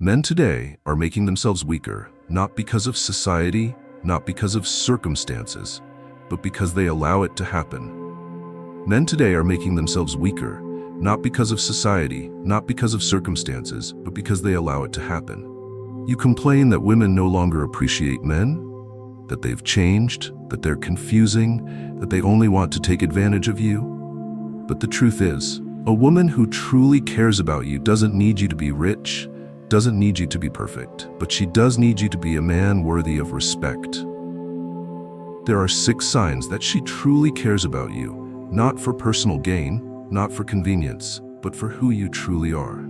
Men today are making themselves weaker, not because of society, not because of circumstances, but because they allow it to happen. Men today are making themselves weaker, not because of society, not because of circumstances, but because they allow it to happen. You complain that women no longer appreciate men, that they've changed, that they're confusing, that they only want to take advantage of you. But the truth is, a woman who truly cares about you doesn't need you to be rich, doesn't need you to be perfect, but she does need you to be a man worthy of respect. There are 6 signs that she truly cares about you, not for personal gain, not for convenience, but for who you truly are.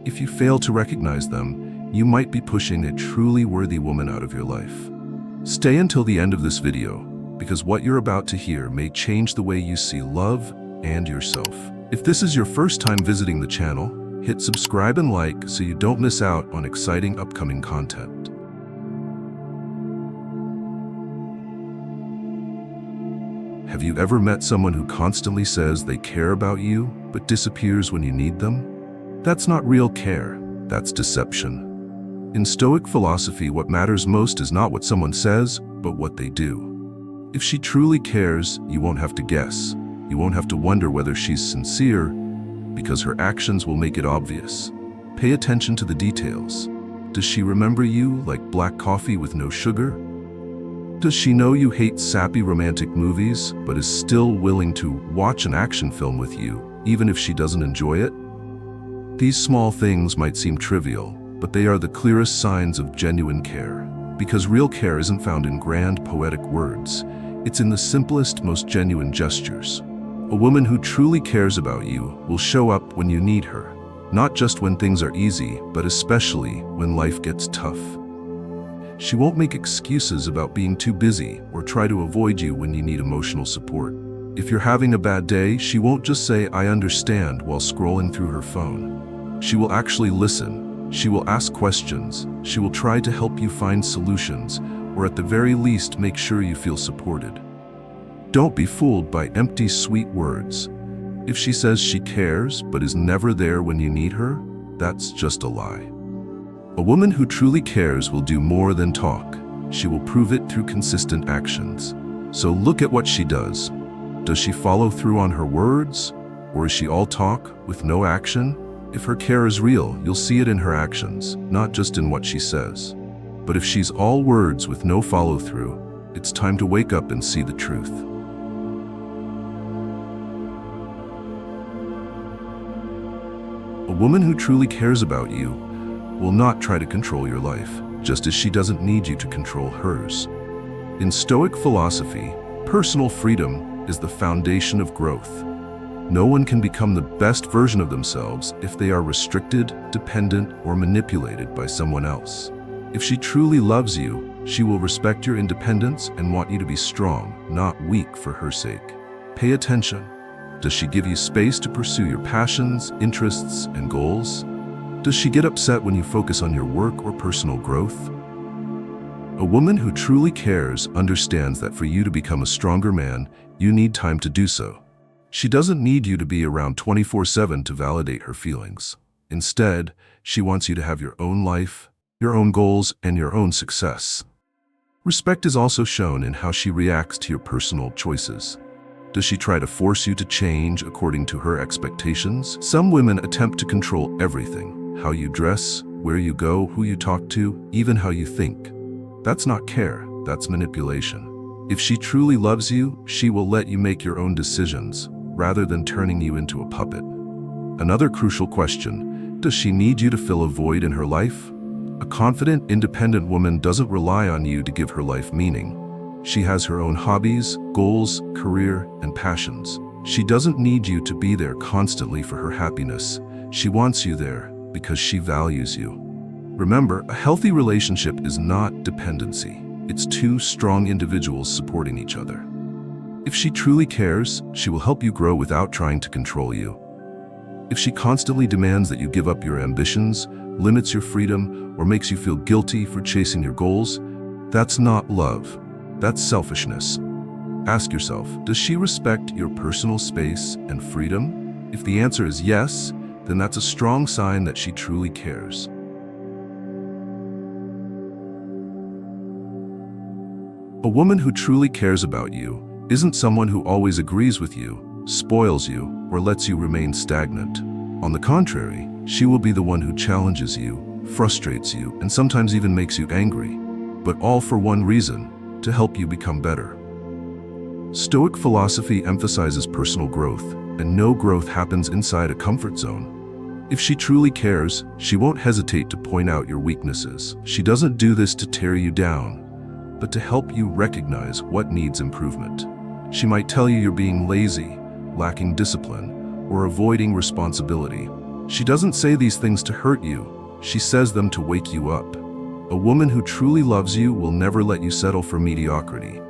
If you fail to recognize them, you might be pushing a truly worthy woman out of your life. Stay until the end of this video, because what you're about to hear may change the way you see love and yourself. If this is your first time visiting the channel, hit subscribe and like so you don't miss out on exciting upcoming content. Have you ever met someone who constantly says they care about you, but disappears when you need them? That's not real care, that's deception. In Stoic philosophy, what matters most is not what someone says, but what they do. If she truly cares, you won't have to guess. You won't have to wonder whether she's sincere, because her actions will make it obvious. Pay attention to the details. Does she remember you like black coffee with no sugar? Does she know you hate sappy romantic movies, but is still willing to watch an action film with you, even if she doesn't enjoy it? These small things might seem trivial, but they are the clearest signs of genuine care. Because real care isn't found in grand poetic words, it's in the simplest, most genuine gestures. A woman who truly cares about you will show up when you need her, not just when things are easy, but especially when life gets tough. She won't make excuses about being too busy or try to avoid you when you need emotional support. If you're having a bad day, she won't just say, "I understand," while scrolling through her phone. She will actually listen. She will ask questions. She will try to help you find solutions, or at the very least make sure you feel supported. Don't be fooled by empty, sweet words. If she says she cares but is never there when you need her, that's just a lie. A woman who truly cares will do more than talk. She will prove it through consistent actions. So look at what she does. Does she follow through on her words, or is she all talk with no action? If her care is real, you'll see it in her actions, not just in what she says. But if she's all words with no follow-through, it's time to wake up and see the truth. A woman who truly cares about you will not try to control your life, just as she doesn't need you to control hers. In Stoic philosophy, personal freedom is the foundation of growth. No one can become the best version of themselves if they are restricted, dependent, or manipulated by someone else. If she truly loves you, she will respect your independence and want you to be strong, not weak for her sake. Pay attention. Does she give you space to pursue your passions, interests, and goals? Does she get upset when you focus on your work or personal growth? A woman who truly cares understands that for you to become a stronger man, you need time to do so. She doesn't need you to be around 24/7 to validate her feelings. Instead, she wants you to have your own life, your own goals, and your own success. Respect is also shown in how she reacts to your personal choices. Does she try to force you to change according to her expectations? Some women attempt to control everything: how you dress, where you go, who you talk to, even how you think. That's not care, that's manipulation. If she truly loves you, she will let you make your own decisions, rather than turning you into a puppet. Another crucial question: does she need you to fill a void in her life? A confident, independent woman doesn't rely on you to give her life meaning. She has her own hobbies, goals, career, and passions. She doesn't need you to be there constantly for her happiness. She wants you there because she values you. Remember, a healthy relationship is not dependency. It's 2 strong individuals supporting each other. If she truly cares, she will help you grow without trying to control you. If she constantly demands that you give up your ambitions, limits your freedom, or makes you feel guilty for chasing your goals, that's not love. That's selfishness. Ask yourself, does she respect your personal space and freedom? If the answer is yes, then that's a strong sign that she truly cares. A woman who truly cares about you isn't someone who always agrees with you, spoils you, or lets you remain stagnant. On the contrary, she will be the one who challenges you, frustrates you, and sometimes even makes you angry, but all for one reason: to help you become better. Stoic philosophy emphasizes personal growth, and no growth happens inside a comfort zone. If she truly cares, she won't hesitate to point out your weaknesses. She doesn't do this to tear you down, but to help you recognize what needs improvement. She might tell you you're being lazy, lacking discipline, or avoiding responsibility. She doesn't say these things to hurt you. She says them to wake you up. A woman who truly loves you will never let you settle for mediocrity.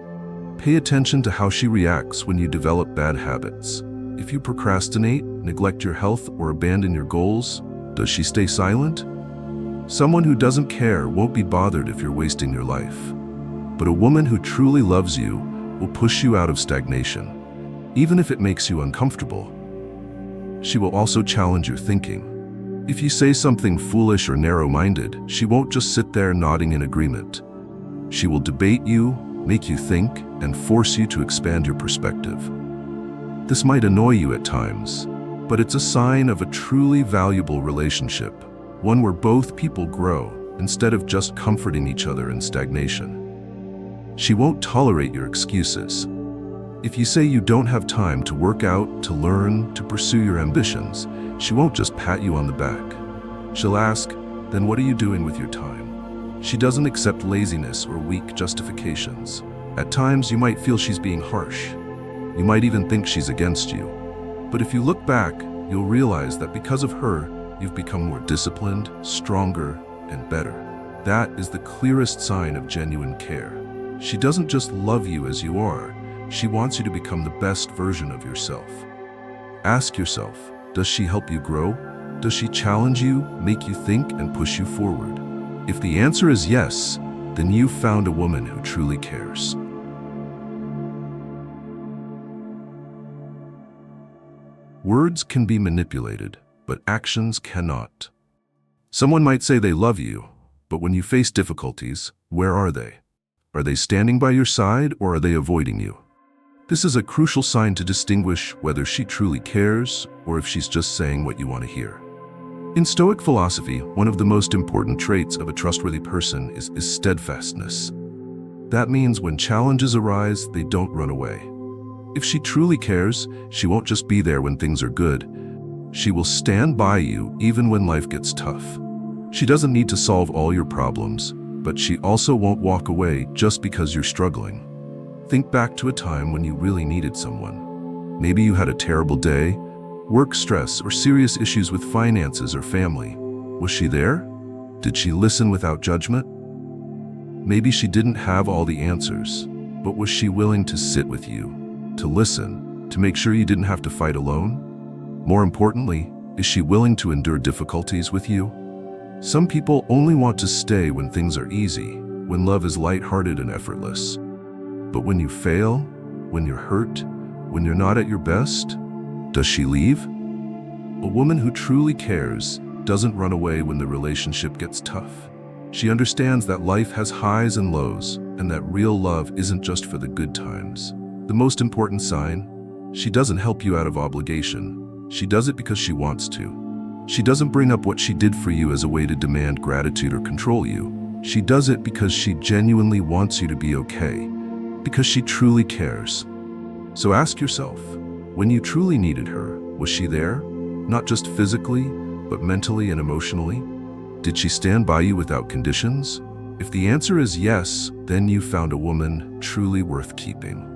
Pay attention to how she reacts when you develop bad habits. If you procrastinate, neglect your health, or abandon your goals, does she stay silent? Someone who doesn't care won't be bothered if you're wasting your life. But a woman who truly loves you will push you out of stagnation, even if it makes you uncomfortable. She will also challenge your thinking. If you say something foolish or narrow-minded, she won't just sit there nodding in agreement. She will debate you, make you think, and force you to expand your perspective. This might annoy you at times, but it's a sign of a truly valuable relationship, one where both people grow instead of just comforting each other in stagnation. She won't tolerate your excuses. If you say you don't have time to work out, to learn, to pursue your ambitions, she won't just pat you on the back. She'll ask, "Then what are you doing with your time?" She doesn't accept laziness or weak justifications. At times, you might feel she's being harsh. You might even think she's against you. But if you look back, you'll realize that because of her, you've become more disciplined, stronger, and better. That is the clearest sign of genuine care. She doesn't just love you as you are, she wants you to become the best version of yourself. Ask yourself, does she help you grow? Does she challenge you, make you think, and push you forward? If the answer is yes, then you've found a woman who truly cares. Words can be manipulated, but actions cannot. Someone might say they love you, but when you face difficulties, where are they? Are they standing by your side, or are they avoiding you? This is a crucial sign to distinguish whether she truly cares or if she's just saying what you want to hear. In Stoic philosophy, one of the most important traits of a trustworthy person is steadfastness. That means when challenges arise, they don't run away. If she truly cares, she won't just be there when things are good. She will stand by you even when life gets tough. She doesn't need to solve all your problems, but she also won't walk away just because you're struggling. Think back to a time when you really needed someone. Maybe you had a terrible day, work stress, or serious issues with finances or family. Was she there? Did she listen without judgment? Maybe she didn't have all the answers, but was she willing to sit with you, to listen, to make sure you didn't have to fight alone? More importantly, is she willing to endure difficulties with you? Some people only want to stay when things are easy, when love is lighthearted and effortless. But when you fail, when you're hurt, when you're not at your best, does she leave? A woman who truly cares doesn't run away when the relationship gets tough. She understands that life has highs and lows, and that real love isn't just for the good times. The most important sign, she doesn't help you out of obligation. She does it because she wants to. She doesn't bring up what she did for you as a way to demand gratitude or control you. She does it because she genuinely wants you to be okay, because she truly cares. So ask yourself, when you truly needed her, was she there? Not just physically, but mentally and emotionally? Did she stand by you without conditions? If the answer is yes, then you found a woman truly worth keeping.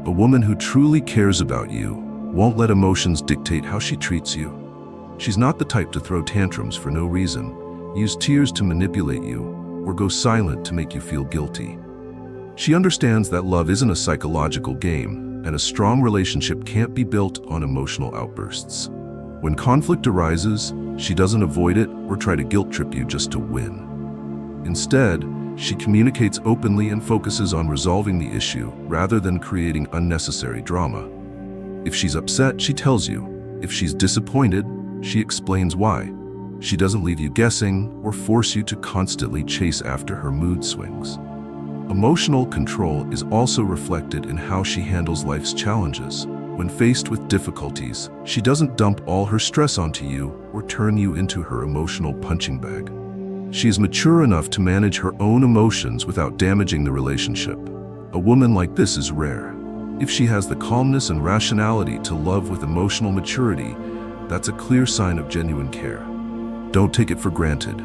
A woman who truly cares about you won't let emotions dictate how she treats you. She's not the type to throw tantrums for no reason, use tears to manipulate you, or go silent to make you feel guilty. She understands that love isn't a psychological game, and a strong relationship can't be built on emotional outbursts. When conflict arises, she doesn't avoid it or try to guilt trip you just to win. Instead, she communicates openly and focuses on resolving the issue rather than creating unnecessary drama. If she's upset, she tells you. If she's disappointed, she explains why. She doesn't leave you guessing or force you to constantly chase after her mood swings. Emotional control is also reflected in how she handles life's challenges. When faced with difficulties, she doesn't dump all her stress onto you or turn you into her emotional punching bag. She is mature enough to manage her own emotions without damaging the relationship. A woman like this is rare. If she has the calmness and rationality to love with emotional maturity, that's a clear sign of genuine care. Don't take it for granted.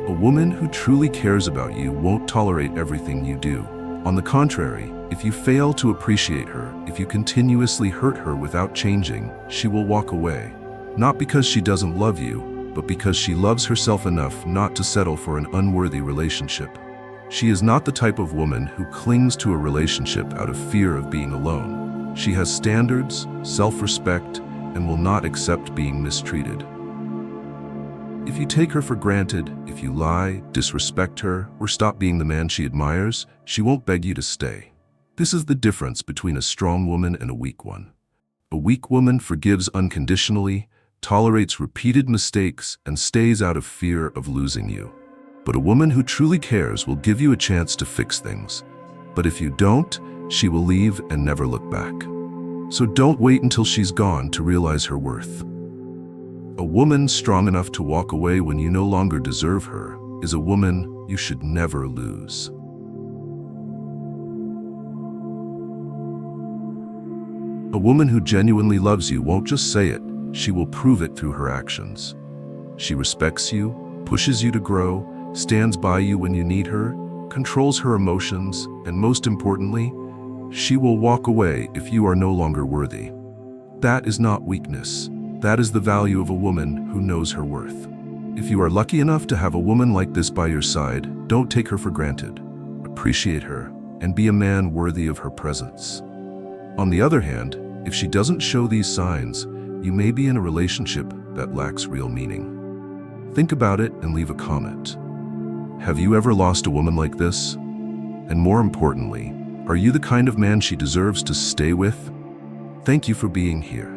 A woman who truly cares about you won't tolerate everything you do. On the contrary, if you fail to appreciate her, if you continuously hurt her without changing, she will walk away. Not because she doesn't love you, but because she loves herself enough not to settle for an unworthy relationship. She is not the type of woman who clings to a relationship out of fear of being alone. She has standards, self-respect, and will not accept being mistreated. If you take her for granted, if you lie, disrespect her, or stop being the man she admires, she won't beg you to stay. This is the difference between a strong woman and a weak one. A weak woman forgives unconditionally, tolerates repeated mistakes, and stays out of fear of losing you. But a woman who truly cares will give you a chance to fix things. But if you don't, she will leave and never look back. So don't wait until she's gone to realize her worth. A woman strong enough to walk away when you no longer deserve her is a woman you should never lose. A woman who genuinely loves you won't just say it, she will prove it through her actions. She respects you, pushes you to grow, stands by you when you need her, controls her emotions, and most importantly, she will walk away if you are no longer worthy. That is not weakness. That is the value of a woman who knows her worth. If you are lucky enough to have a woman like this by your side, don't take her for granted. Appreciate her and be a man worthy of her presence. On the other hand, if she doesn't show these signs, you may be in a relationship that lacks real meaning. Think about it and leave a comment. Have you ever lost a woman like this? And more importantly, are you the kind of man she deserves to stay with? Thank you for being here.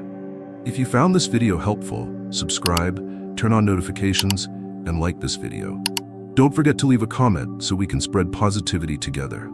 If you found this video helpful, subscribe, turn on notifications, and like this video. Don't forget to leave a comment so we can spread positivity together.